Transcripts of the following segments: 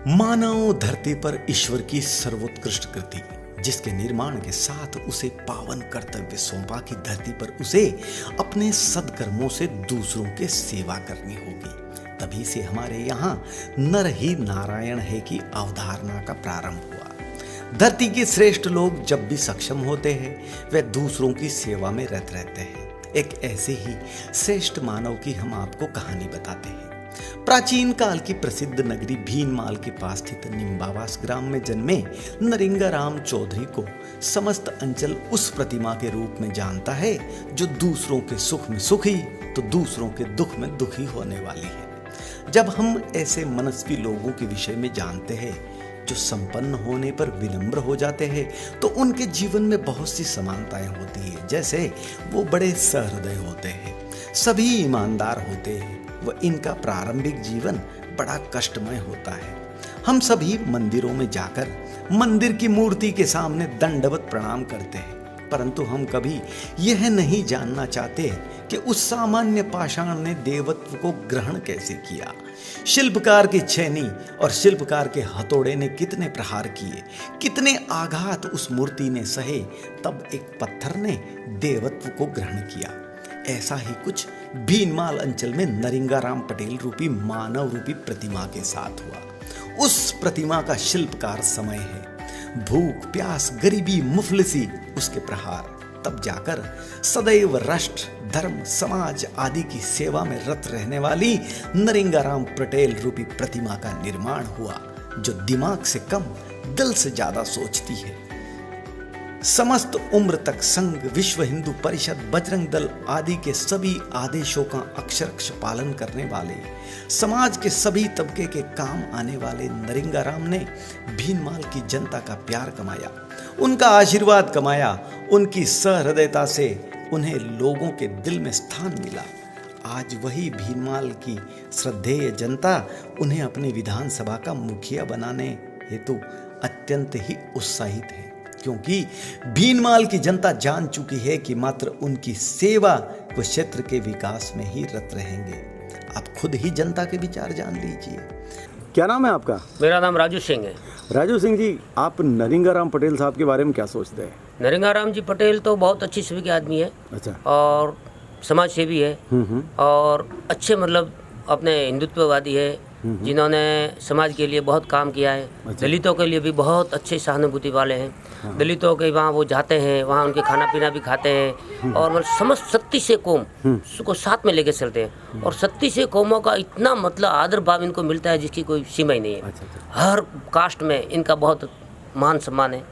मानव धरती पर ईश्वर की सर्वोत्कृष्ट कृति, जिसके निर्माण के साथ उसे पावन कर्तव्य सौंपा कि धरती पर उसे अपने सद्कर्मों से दूसरों के सेवा करनी होगी। तभी से हमारे यहाँ नर ही नारायण है की अवधारणा का प्रारंभ हुआ। धरती के श्रेष्ठ लोग जब भी सक्षम होते हैं वे दूसरों की सेवा में रत रहते हैं। एक ऐसे ही श्रेष्ठ मानव की हम आपको कहानी बताते हैं। प्राचीन काल की प्रसिद्ध नगरी भीनमाल के पास स्थित निम्बावास ग्राम में जन्मे नरिंगाराम चौधरी को समस्त अंचल उस प्रतिमा के रूप में जानता है जो दूसरों के सुख में सुखी तो दूसरों के दुख में दुखी होने वाली है। जब हम ऐसे मनस्वी लोगों के विषय में जानते हैं जो संपन्न होने पर विनम्र हो जाते हैं तो उनके जीवन में बहुत सी समानताएं होती है। जैसे वो बड़े सहृदय होते हैं, सभी ईमानदार होते हैं, वह इनका प्रारंभिक जीवन बड़ा कष्टमय होता है। हम सभी मंदिरों में जाकर मंदिर की मूर्ति के सामने दंडवत प्रणाम करते हैं, परंतु हम कभी यह नहीं जानना चाहते कि उस सामान्य पाषाण ने देवत्व को ग्रहण कैसे किया। शिल्पकार की छेनी और शिल्पकार के हथौड़े ने कितने प्रहार किए, कितने आघात उस मूर्ति ने सहे, तब एक पत्थर ने देवत्व को ग्रहण किया। ऐसा ही कुछ भीनमाल अंचल में नरिंगाराम पटेल रूपी मानव रूपी प्रतिमा के साथ हुआ। उस प्रतिमा का शिल्पकार समय है। भूख, प्यास, गरीबी, मुफलिसी उसके प्रहार। तब जाकर सदैव राष्ट्र, धर्म, समाज आदि की सेवा में रत रहने वाली नरिंगाराम पटेल रूपी प्रतिमा का निर्माण हुआ, जो दिमाग से कम दिल से ज्यादा सोचती है। समस्त उम्र तक संघ, विश्व हिंदू परिषद, बजरंग दल आदि के सभी आदेशों का अक्षरश पालन करने वाले, समाज के सभी तबके के काम आने वाले नरिंगाराम ने भीनमाल की जनता का प्यार कमाया, उनका आशीर्वाद कमाया। उनकी सहृदयता से उन्हें लोगों के दिल में स्थान मिला। आज वही भीनमाल की श्रद्धेय जनता उन्हें अपनी विधानसभा का मुखिया बनाने हेतु अत्यंत ही उत्साहित है, क्योंकि भीनमाल की जनता जान चुकी है कि मात्र उनकी सेवा व क्षेत्र के विकास में ही रत रहेंगे। आप खुद ही जनता के विचार जान लीजिए। क्या नाम है आपका? मेरा नाम राजू सिंह है। राजू सिंह जी, आप नरिंगाराम पटेल साहब के बारे में क्या सोचते हैं? नरिंगाराम जी पटेल तो बहुत अच्छी छवि के आदमी है। अच्छा। और समाज सेवी है और अच्छे मतलब अपने हिंदुत्ववादी है, जिन्होंने समाज के लिए बहुत काम किया है। अच्छा। दलितों के लिए भी बहुत अच्छे सहानुभूति वाले हैं। हाँ। दलितों के वहाँ वो जाते हैं, वहाँ उनके खाना पीना भी खाते हैं और मतलब समस्त 36 कौम को साथ में लेके चलते हैं। और 36 कौमों का इतना मतलब आदर भाव इनको मिलता है जिसकी कोई सीमा ही नहीं है। अच्छा। हर कास्ट में इनका बहुत मान सम्मान है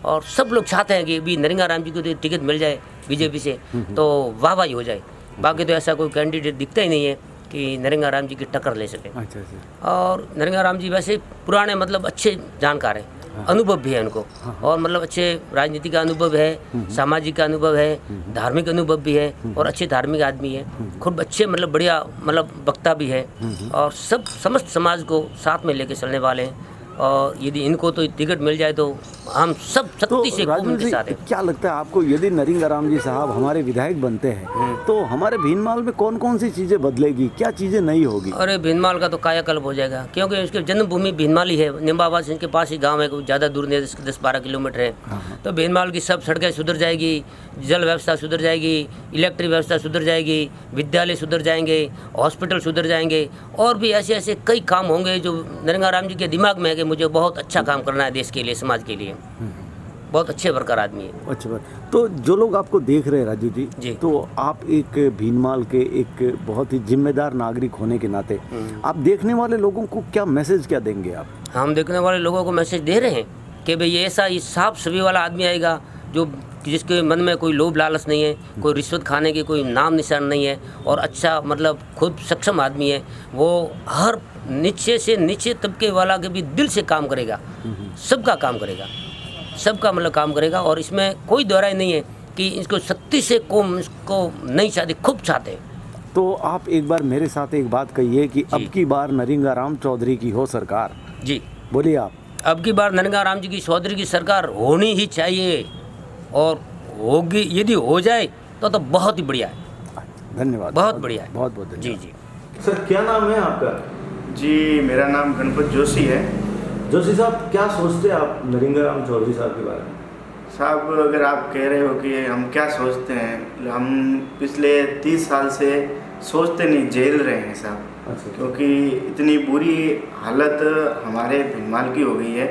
और सब लोग चाहते हैं कि भी नरिंगाराम जी को तो टिकट मिल जाए बीजेपी से तो वाहवाही हो जाए। बाकी तो ऐसा कोई कैंडिडेट दिखता ही नहीं है कि नरिंगाराम जी की टक्कर ले सके। अच्छा। और नरिंगाराम जी वैसे पुराने मतलब अच्छे जानकार हैं। हाँ। अनुभव भी है उनको। और मतलब अच्छे राजनीति का अनुभव है, सामाजिक का अनुभव है, धार्मिक अनुभव भी है और अच्छे धार्मिक आदमी है। खूब अच्छे मतलब बढ़िया मतलब वक्ता भी है और सब समस्त समाज को साथ में लेके चलने वाले हैं। और यदि इनको तो टिकट मिल जाए तो हम सब 36 से कौम के साथ हैं। क्या लगता है आपको, यदि नरिंगाराम जी साहब हमारे विधायक बनते हैं तो हमारे भीनमाल में कौन कौन सी चीजें बदलेगी, क्या चीजें नहीं होगी? अरे भीनमाल का तो कायाकल्प हो जाएगा, क्योंकि उसकी जन्मभूमि भीनमाल ही है। निम्बावास इनके पास ही गांव है, कोई ज़्यादा दूर नहीं, 10-12 किलोमीटर है। तो भीनमाल की सब सड़कें सुधर जाएगी, जल व्यवस्था सुधर जाएगी, इलेक्ट्रिक व्यवस्था सुधर जाएगी, विद्यालय सुधर जाएंगे, हॉस्पिटल सुधर जाएंगे और भी ऐसे ऐसे कई काम होंगे जो नरिंगाराम जी के दिमाग में है कि मुझे बहुत अच्छा काम करना है देश के लिए, समाज के लिए। बहुत अच्छे वर्कर आदमी है। अच्छा। तो जो लोग आपको देख रहे हैं राजू जी, तो आप एक भीनमाल के एक बहुत ही जिम्मेदार नागरिक होने के नाते आप देखने वाले लोगों को क्या मैसेज क्या देंगे आप? हम देखने वाले लोगों को मैसेज दे रहे हैं कि भाई ऐसा ये साफ सभी वाला आदमी आएगा जो जिसके मन में कोई लोभ लालच नहीं है, कोई रिश्वत खाने की कोई नाम निशान नहीं है और अच्छा मतलब खुद सक्षम आदमी है। वो हर नीचे से नीचे तबके वाला के भी दिल से काम करेगा, सबका काम करेगा, सबका मतलब काम करेगा। और इसमें कोई दोहराई नहीं है कि इसको 36 से कौम इसको नहीं चाहते, खूब चाहते हैं। तो आप एक बार मेरे साथ एक बात कहिए कि अब की बार नरिंगाराम चौधरी की हो सरकार। जी बोलिए आप। अब की बार नरिंगाराम जी की चौधरी की सरकार होनी ही चाहिए और होगी। यदि हो जाए तो बहुत ही बढ़िया है। धन्यवाद। बहुत बढ़िया है। बहुत बहुत जी धन्यवाद। जी। सर क्या नाम है आपका? जी मेरा नाम गणपत जोशी है जोशी साहब क्या सोचते हैं आप नरिंगाराम चौधरी साहब के बारे में? साहब, अगर आप कह रहे हो कि हम क्या सोचते हैं, हम पिछले 30 साल से सोचते नहीं, झेल रहे हैं साहब। अच्छा। क्योंकि इतनी बुरी हालत हमारे भीनमाल की हो गई है,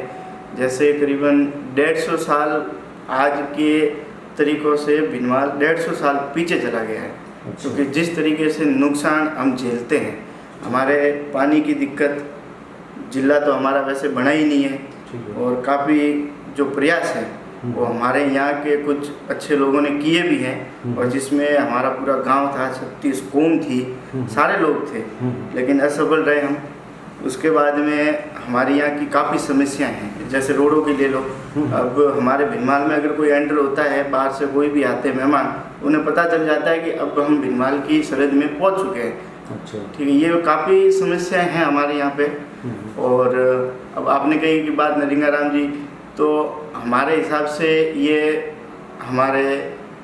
जैसे करीबन 150 साल आज के तरीक़ों से भीनमाल 150 साल पीछे चला गया है। अच्छा। क्योंकि जिस तरीके से नुकसान हम झेलते हैं, हमारे पानी की दिक्कत, जिला तो हमारा वैसे बना ही नहीं है, और काफ़ी जो प्रयास है वो हमारे यहाँ के कुछ अच्छे लोगों ने किए भी हैं, और जिसमें हमारा पूरा गांव था, 36 कौम थी, सारे लोग थे, लेकिन असफल रहे हम। उसके बाद में हमारे यहाँ की काफ़ी समस्याएं हैं, जैसे रोडों की ले लो। अब हमारे भीनमाल में अगर कोई एंटर होता है, बाहर से कोई भी आते हैं मेहमान, उन्हें पता चल जाता है कि अब हम भीनमाल की सरहद में पहुँच चुके हैं। अच्छा। ठीक है, ये काफ़ी समस्याएं हैं हमारे यहाँ पे। और अब आपने कही कि बात नरिंगाराम जी, तो हमारे हिसाब से ये हमारे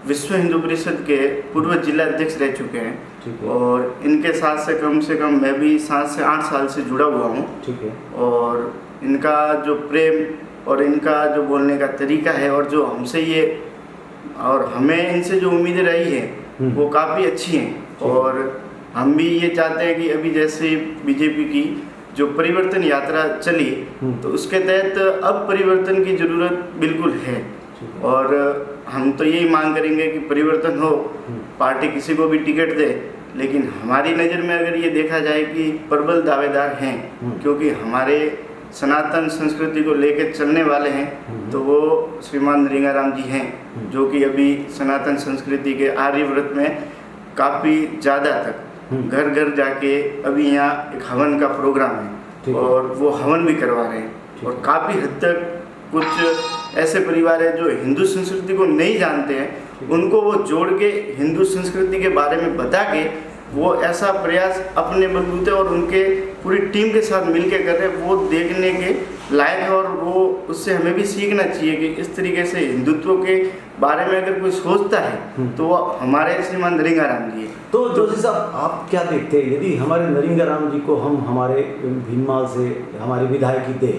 विश्व हिंदू परिषद के पूर्व जिला अध्यक्ष रह चुके हैं, और इनके साथ से कम मैं भी 7 से 8 साल से जुड़ा हुआ हूँ। ठीक है। और इनका जो प्रेम और इनका जो बोलने का तरीका है, और जो हमसे ये और हमें इनसे जो उम्मीदें रही है वो काफ़ी अच्छी हैं। और हम भी ये चाहते हैं कि अभी जैसे बीजेपी की जो परिवर्तन यात्रा चली, तो उसके तहत अब परिवर्तन की ज़रूरत बिल्कुल है, और हम तो यही मांग करेंगे कि परिवर्तन हो, पार्टी किसी को भी टिकट दे, लेकिन हमारी नज़र में अगर ये देखा जाए कि प्रबल दावेदार हैं, क्योंकि हमारे सनातन संस्कृति को लेकर चलने वाले हैं, तो वो श्रीमान नरिंगाराम जी हैं, जो कि अभी सनातन संस्कृति के आर्यव्रत में काफ़ी ज़्यादा तक घर घर जाके अभी यहाँ एक हवन का प्रोग्राम है, और वो हवन भी करवा रहे हैं। और काफ़ी हद तक कुछ ऐसे परिवार हैं जो हिंदू संस्कृति को नहीं जानते हैं, उनको वो जोड़ के हिंदू संस्कृति के बारे में बता के वो ऐसा प्रयास अपने बलबूते और उनके पूरी टीम के साथ मिलके कर रहे हैं, वो देखने के लायक है। और वो उससे हमें भी सीखना चाहिए कि इस तरीके से हिंदुत्व के बारे में अगर कोई सोचता है तो वो हमारे श्रीमान नरिंगाराम जी है। तो जोशी साहब, आप क्या देखते हैं, यदि हमारे नरिंगाराम जी को हम हमारे भीनमाल से हमारे विधायक दे,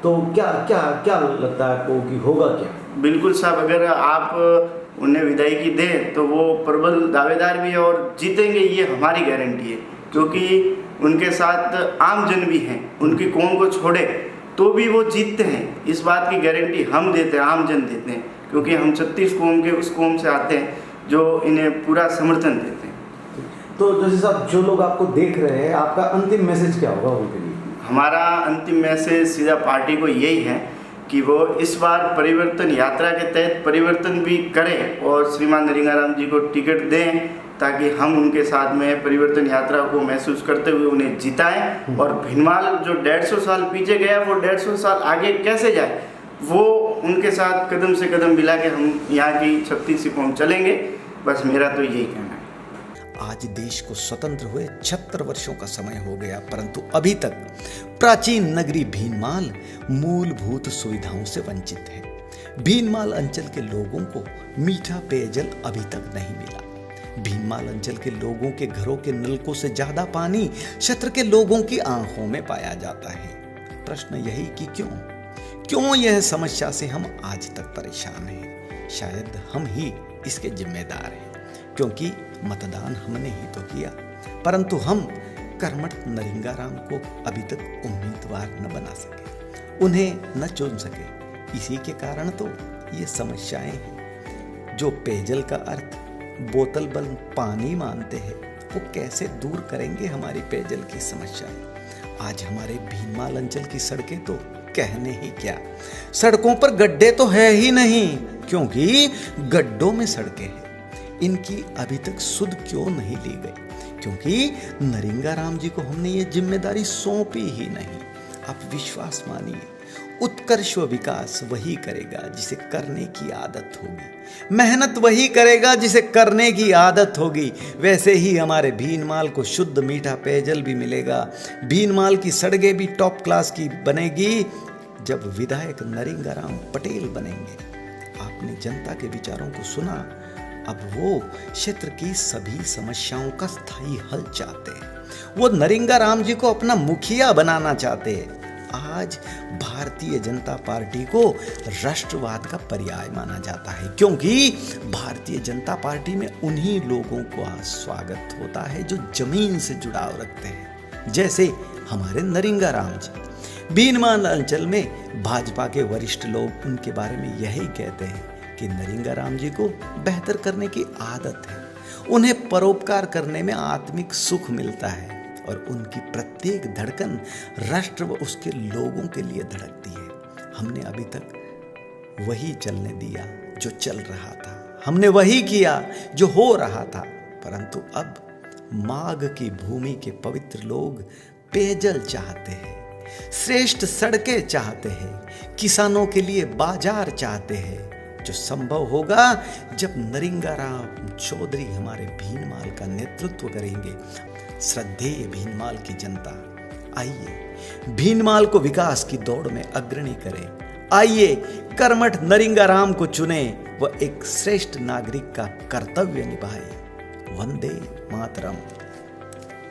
तो क्या क्या क्या लगता है आपको कि होगा क्या? बिल्कुल साहब, अगर आप उन्हें विदायगी दें तो वो प्रबल दावेदार भी है और जीतेंगे, ये हमारी गारंटी है। क्योंकि उनके साथ आम जन भी हैं, उनकी कौम को छोड़े तो भी वो जीतते हैं, इस बात की गारंटी हम देते हैं, आम जन देते हैं, क्योंकि हम 36 कौम के उस कौम से आते हैं जो इन्हें पूरा समर्थन देते हैं। तो जोशी साहब, जो लोग आपको देख रहे हैं, आपका अंतिम मैसेज क्या होगा उनके लिए? हमारा अंतिम मैसेज सीधा पार्टी को यही है कि वो इस बार परिवर्तन यात्रा के तहत परिवर्तन भी करें और श्रीमान नरिंगाराम जी को टिकट दें, ताकि हम उनके साथ में परिवर्तन यात्रा को महसूस करते हुए उन्हें जिताएं। और भीनमाल जो 150 साल पीछे गया, वो 150 साल आगे कैसे जाए, वो उनके साथ कदम से कदम मिला के हम यहाँ की 36 कौम चलेंगे। बस मेरा तो यही कहना है। आज देश को स्वतंत्र हुए 76 वर्षों का समय हो गया, परंतु अभी तक प्राचीन नगरी भीनमाल मूलभूत सुविधाओं से वंचित है। भीनमाल अंचल के लोगों को मीठा पेयजल अभी तक नहीं मिला। भीनमाल अंचल के लोगों के घरों के नलकों से ज्यादा पानी क्षेत्र के लोगों की आंखों में पाया जाता है। प्रश्न यही कि क्यों यह समस्या से हम आज तक परेशान हैं? शायद हम ही इसके जिम्मेदार हैं, क्योंकि मतदान हमने ही तो किया, परंतु हम कर्मठ नरिंगाराम को अभी तक उम्मीदवार न बना सके, उन्हें न चुन सके। इसी के कारण तो ये समस्याएं हैं। जो पेयजल का अर्थ बोतल बंद पानी मानते हैं, वो कैसे दूर करेंगे हमारी पेयजल की समस्याएं? आज हमारे भीनमाल अंचल की सड़कें तो कहने ही क्या, सड़कों पर गड्ढे तो है ही नहीं, क्योंकि गड्ढों में सड़कें हैं। इनकी अभी तक सुध क्यों नहीं ली गई? क्योंकि नरिंगाराम जी को हमने ये जिम्मेदारी सौंपी ही नहीं। आप विश्वास मानिए, उत्कर्ष व विकास वही करेगा जिसे करने की आदत होगी, मेहनत वही करेगा जिसे करने की आदत होगी। वैसे ही हमारे भीनमाल को शुद्ध मीठा पेयजल भी मिलेगा। भीनमाल की सड़कें भी टॉप क्लास की बनेगी जब विधायक नरिंगाराम पटेल बनेंगे। आपने जनता के विचारों को सुना, अब वो क्षेत्र की सभी समस्याओं का स्थायी हल चाहते हैं। वो नरिंगाराम जी को अपना मुखिया बनाना चाहते हैं। आज भारतीय जनता पार्टी को राष्ट्रवाद का पर्याय माना जाता है, क्योंकि भारतीय जनता पार्टी में उन्हीं लोगों का स्वागत होता है जो जमीन से जुड़ाव रखते हैं, जैसे हमारे नरिंगा राम जी। भीनमाल अंचल में भाजपा के वरिष्ठ लोग उनके बारे में यही कहते हैं कि नरिंगा राम जी को बेहतर करने की आदत है, उन्हें परोपकार करने में आत्मिक सुख मिलता है और उनकी प्रत्येक धड़कन राष्ट्र व उसके लोगों के लिए धड़कती है। हमने अभी तक वही चलने दिया जो चल रहा था, हमने वही किया जो हो रहा था, परंतु अब माघ की भूमि के पवित्र लोग पेयजल चाहते हैं, श्रेष्ठ सड़कें चाहते हैं, किसानों के लिए बाजार चाहते हैं, जो संभव होगा जब नरिंगा राम चौधरी हमारे भीनमाल का नेतृत्व करेंगे। श्रद्धेय भीनमाल की जनता, आइए भीनमाल को विकास की दौड़ में अग्रणी करें। आइए कर्मठ नरिंगा राम को चुने व एक श्रेष्ठ नागरिक का कर्तव्य निभाए। वंदे मातरम।